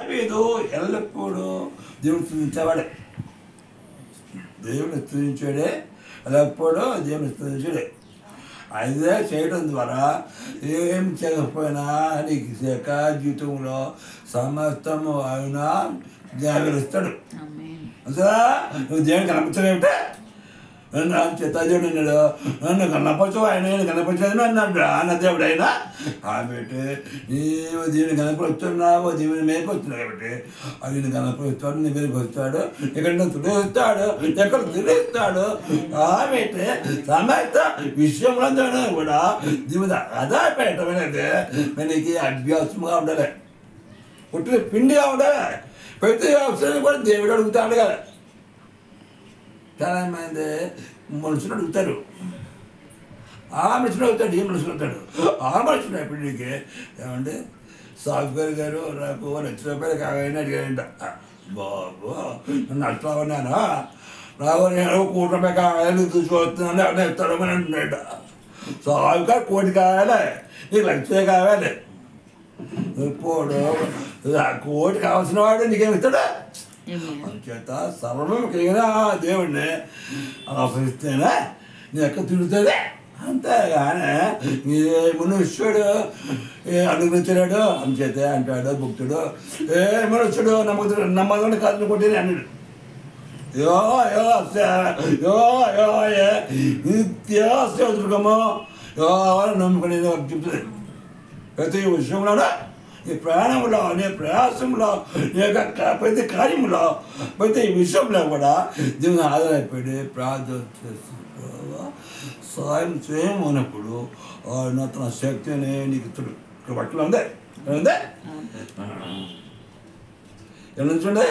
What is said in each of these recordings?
దావీదు ఎల్లప్పుడూ దేవుడు స్తుతించేవాడే, దేవుని స్తుతించాడే, ఎల్లప్పుడూ దేవుని స్తుతించాడే. అదే చేయడం ద్వారా ఏం చేయకపోయినా నీకు శాఖ జీవితంలో సమస్తము ఆయన జాగ్రత్తడు. అసలు నువ్వు దేవుని కనిపించలేమిటే, నన్ను చిత్తదేవుడు అన్నాడు, నన్ను కనపరచు, ఆయన కనపరచదని అన్నాడు అన్న దేవుడు అయినా. కాబట్టి నీవు దేవుని కనపరుస్తున్నావు, దేవుని మేకొస్తున్నావు కాబట్టి ఆయన కనపరుస్తాడు, నీ మీదకి వస్తాడు, ఇక్కడ తుడిస్తాడు, ఎక్కడ తుడిస్తాడు. కాబట్టి సమస్త విషయంలో కూడా దేవుడు ఆధారపడటమైనది మనకి అభ్యాసంగా ఉండాలి, పుట్టిన పిండిగా ఉండాలి. ప్రతి అవసరం కూడా దేవుడు అడుగుతాడు కదా. చాలామంది మనుషులు అడుగుతారు, ఆ మనుషులు అవుతాడు, ఈ మనుషులు అవుతాడు. ఆ మనుషులు ఎప్పటికీ ఏమంటే సాఫ్ట్వేర్ గారు నాకు ₹1,00,000 కావాలని అడిగాడంట. బాబు నన్ను అట్లా ఉన్నానా, నాకు నేను ₹1,00,00,000 కావాలని చూసుకొస్తున్నాను అని చెప్తాడమని అంటున్నాడు. సాఫ్ట్వేర్ ₹1,00,00,000 కావాలి, నీకు ₹1,00,000 కావాలి. ఇప్పుడు ₹1,00,00,000 కావాల్సిన వాడు నీకేమిస్తాడా? అందుచేత సర్వం కలిగిన దేవుడిని ఆశ్రయిస్తేనే నీ ఎక్కడ తిరుగుతుంది. అంతేగానే ఏ మనుష్యుడు అనుగ్రహించలేడు. అందుచేత అంటాడు భక్తుడు, ఏ మనుష్యుడు నమ్మకం కాదు కొట్టేది అన్నాడు. నిత్యాశ్రమో నమ్ముకునేది చెప్తుంది. ప్రతి విషయంలో నీ ప్రయాణంలో, నీ ప్రయాసంలో, నీ యొక్క ప్రతి కార్యంలో, ప్రతి విషయంలో కూడా దేవుని ఆధారపడి ప్రార్థన చేసి సాయం చేయమన్నప్పుడు ఆయన తన శక్తిని నీకు ఇస్తాడు. ఇక్కడ బట్టలు ఉంది ఉంది ఎలా చూడండి,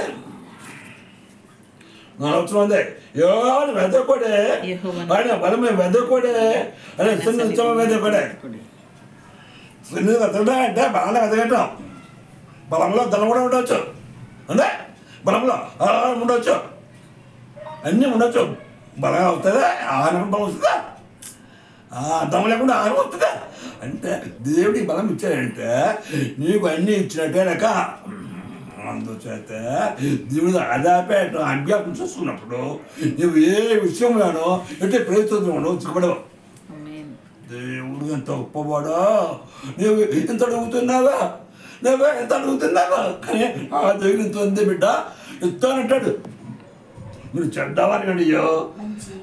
నా అవసరం ఉంది. ఎవరు వెదకోడే ఆయన బలమే వెదకోడే అనే చిన్న ఉత్సవం వెదకోడే. వెతకడా అంటే బలంలో వెతకటం, బలంలో ధనం కూడా ఉండవచ్చు, అంటే బలంలో ఉండవచ్చు, అన్నీ ఉండొచ్చు. బలం అవుతుందా, ఆహారం బలం వస్తుందా, దమ లేకుండా ఆహారం వస్తుందా అంటే దేవుడికి బలం ఇచ్చాడంటే నీకు అన్నీ ఇచ్చినట్టే లెక్క. అందుచేత దేవుడు ఆధారపేట అభ్యాసం చేసుకున్నప్పుడు నువ్వు ఏ విషయంలోనో ఎట్టి ప్రయత్నంలోనో చిక్కబడవు. దేవుడు ఎంత గొప్పవాడో, నువ్వు ఎంత అడుగుతున్నావా, నువ్వు ఎంత అడుగుతున్నావా, కానీ ఆ దేవుడు ఇంత ఉంది బిడ్డ ఇస్తానంటాడు. మీరు చెడ్డవారిని అడియో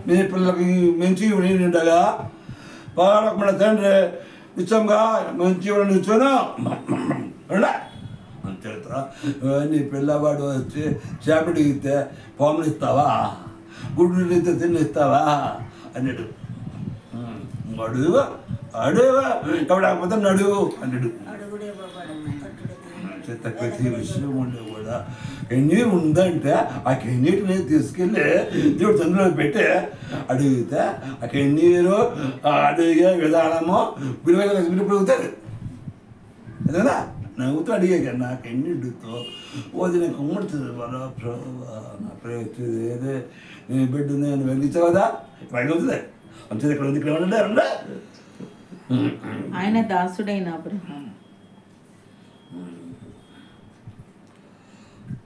మీ పిల్లలకి మంచి ఉండగా మన తండ్రి ఇష్టంగా మంచి ఇచ్చాను అంచేత నీ పిల్లవాడు వచ్చి చేపలు ఇస్తే పాములు ఇస్తావా, గుడ్లు ఇస్తే తిన్నిస్తావా అన్నాడు. అడుగు అడుగు కాకపోతే అడుగు అన్నాడు. ప్రతి విషయం ఉండే కూడా కన్నీరు ఉందంటే ఆ కన్నీటిని తీసుకెళ్ళి దేవుడు చంద్రులో పెట్టి అడిగితే ఆ కన్నీరు అడిగే విధానము విలువైన అదేనా నవ్వుతూ అడిగే కదా నా కన్నీటితో ఓది నేను కుమ్మడుతుంది మన నా ప్రయత్నం ఏదే నేను బిడ్డ నేను వెలిగించావు కదా అవుతుంది అంతే. ఇక్కడ ఉంది, ఇక్కడ ఉండే ఆయన దాసుడైన అబ్రహాము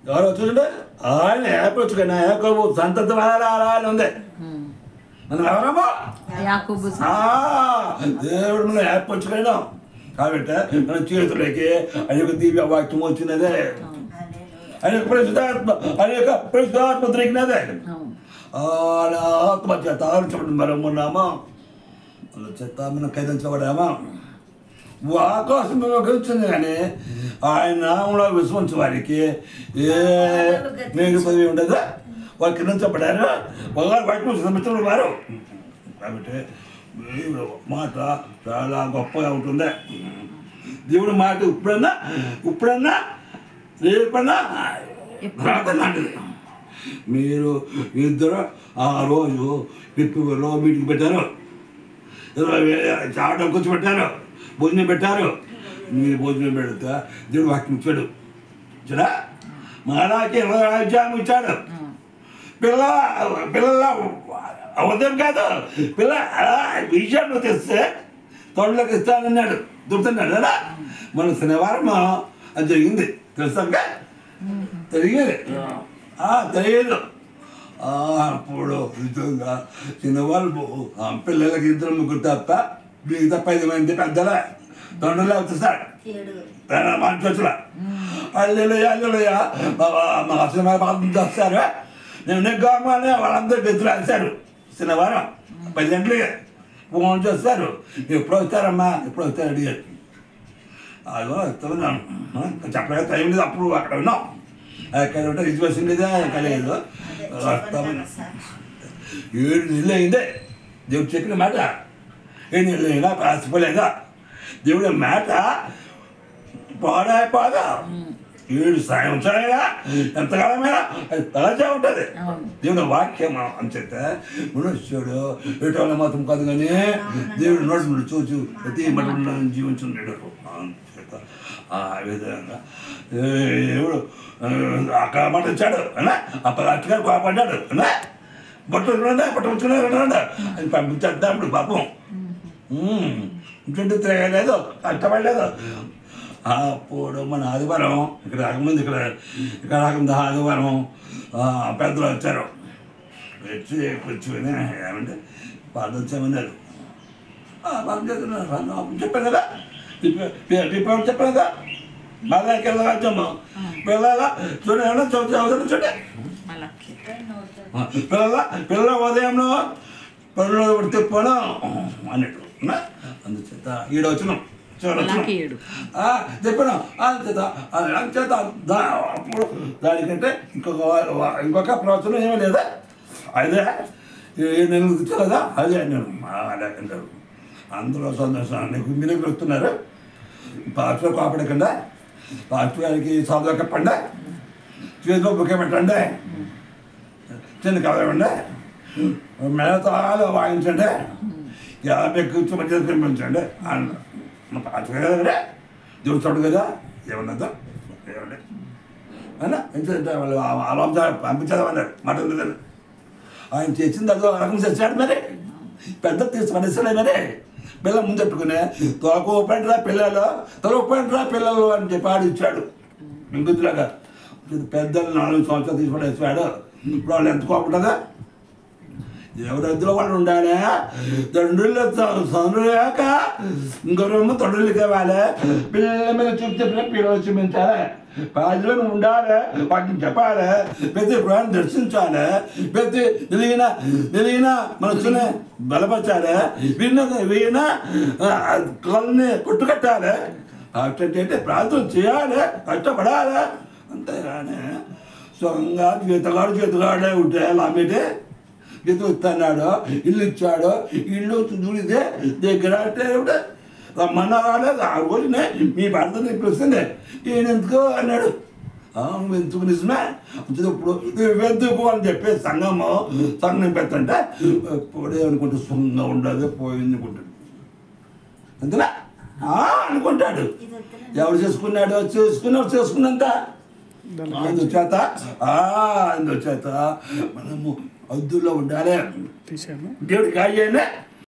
ఎవరు వచ్చుంటే ఆయన ఏర్పరచుకున్నా యాకోబు సంతతి అని ఉంది. మనం ఎవరమ్మా దేవుడు మనం ఏర్పరచుకున్నాం కాబట్టి మన చేతులకి ఆయన యొక్క దివ్య వాక్యం వచ్చినదే, ఆయన యొక్క పరిశుద్ధాత్మ, ఆయన యొక్క పరిశుద్ధాత్మ దొరికినదే. ఆత్మ చేత ఆలోచన మనం ఉన్నామా, చేత మనం ఖైదించబడామా. ఆకాశం వచ్చింది కానీ ఆయన నామంలో విశ్వసించే వారికి ఏ మేలు పదవి ఉండదు. వాళ్ళు కిందించబడారు, వాళ్ళు వాటి శ్రమించడం వారు. కాబట్టి దేవుడు మాట చాలా గొప్పగా ఉంటుంది. దేవుడు మాట ఇప్పుడన్నా రేపన్నా లాంటిది. మీరు ఇద్దరు ఆ రోజు పిప్పులో మీటింగ్ పెట్టారు, 20,000 చావడం కూర్చో పెట్టారు, భోజనం పెట్టారు. మీరు భోజనం పెడితే దేవుడు వాక్యం ఇచ్చాడు. చూడా మహారాజు 20 రాజ్యాలు ఇచ్చాడు. పిల్లల అవసరం కాదు, పిల్ల విషయంలో తెస్తే తోటలోకి ఇస్తానన్నాడు, దొరుకుతున్నాడు కదా. మన శనివారం అది జరిగింది తెలుసాక. తెలియదు తెలియదు. అప్పుడు నిజంగా చిన్నవాళ్ళు పిల్లలకి 2-3 తప్ప మిగతా 10 మంది పెద్దలే తండ్రులే వచ్చేస్తాడు మంచి వచ్చులా అల్లుయ్య మా సినిమా వస్తారు. నేను గవర్నమెంట్ వాళ్ళందరూ గెత్తులు వేస్తారు. శనివారం 10 గంటలకి ఫోన్ చేస్తారు. ఎప్పుడు వస్తారమ్మా ఎప్పుడు వస్తారు అడిగారు. అదో వస్తున్నాను చెప్పలేదు టైం లేదు. అప్పుడు అక్కడ ఉన్నాం ఎక్కడ ఉంటే రిజర్వేషన్ లేదా కలిగదు. 7 నెలలు అయిందే దేవుడు చెప్పిన మాట. 7 నెలలు అయినా పాసిపోలేదా దేవుడి మాట పాడైపోదా. 7 సంవత్సరాలుగా ఎంతకాలమైనా అది తలచే ఉంటుంది దేవుడి వాక్యం అంచేత మనుష్యుడు ఎటువంటి మాత్రం కాదు కానీ దేవుడు నోటి చూచు ప్రతి మఠంలో జీవించున్నాడు. అంచేత ఆ విధంగా దేవుడు అక్కడ మాట ఇచ్చాడు అన్నా అప్పుడు అట్టుగా కోపడ్డాడు అన్నా పట్టుకున్నాడు అని పంపించేద్దాం. ఇప్పుడు పాపం ఇంటి తిరగలేదు కష్టపడలేదు. అప్పుడు మన ఆదివారం ఇక్కడ రాకముందు ఇక్కడ రాకముందు ఆదివారం పెద్దలు వచ్చారు. వచ్చి ఏమంటే పాత వచ్చామన్నారు. చెప్పాను కదా చెప్పాను కదా మళ్ళీ వెళ్ళాము పిల్లల చూడండి చూడండి పిల్లల ఉదయంలో పనులు తిప్పాను అన్నట్టు అందుచేత ఈడొచ్చినాం చెప్పాను చేత అప్పుడు దానికంటే ఇంకొక ప్రవచనం ఏమీ లేదా అదే 7 నెలలు కూర్చోలేదా అదే అన్నాడు. అదే అంటారు అందులో సంతోషాన్ని మీరు వస్తున్నారు. పాస్టర్ కాపాడకుండా పాస్టర్ గారికి సౌదా కప్పండి చేతిలో బుకే పెట్టండి చిన్న కలవండి మేళతాలు వాయించండి 50 కూర్చోమని పెంచండి అన్న పాస్టర్ కదా దేవుడు చూడు కదా ఏమన్నదో ఏమండి అన్న ఎందుకంటే వాళ్ళు అలా పంపించేదామన్నారు మాట లేదని ఆయన చేసింది అదో రకం చేశాడు. మరి పెద్ద తీసి పడేస్తాడే మరి పిల్లలు ముందెట్టుకునే తొలకపోయినరా పిల్లలు తొలకపోయినరా పిల్లలు అని చెప్పి ఆడిచ్చాడు. ఇంకొద్దులాగా పెద్దలు 4 సంవత్సరాలు తీసి పడేసాడు. ఇప్పుడు వాళ్ళు ఎంత కోపంటుందా ఎవరి ఎద్దులో వాళ్ళు ఉండాలి. తండ్రులు తండ్రులేక ఇంకొరేమో తండ్రులకి ఇవ్వాలి. పిల్లల మీద చెప్పిన పిల్లలు చూపించాలి. పాజలో ఉండాలి వాటిని చెప్పాలి. ప్రతి ప్రాణం దర్శించాలి. ప్రతి తెలియన మనసుని బలపరచాలి. వీణ కళ్ళని కొట్టుకట్టాలి. అంటే ప్రార్థన చేయాలి కష్టపడాలి అంతేగాని సొంగా జీతగాడే ఉంటే లాంటి గీత వస్తున్నాడు ఇల్లు ఇచ్చాడు ఇల్లు చూడితే దగ్గర అంటే రమ్మన్నా రాలేదు. ఆ రోజునే మీ భర్తని పిలుస్తుంది ఈయన ఎందుకు అన్నాడు. ఎందుకు నిజమే ఇప్పుడు ఎందుకు అని చెప్పి సంఘం పెడుతుంటే పోడే అనుకుంటే సుఖంగా ఉండదు పోయింది అనుకుంటాడు. అంతేనా అనుకుంటాడు. ఎవరు చేసుకున్నంత అందుచేత మనము అద్దుల్లో ఉండాలి. దేవుడికి కాయనే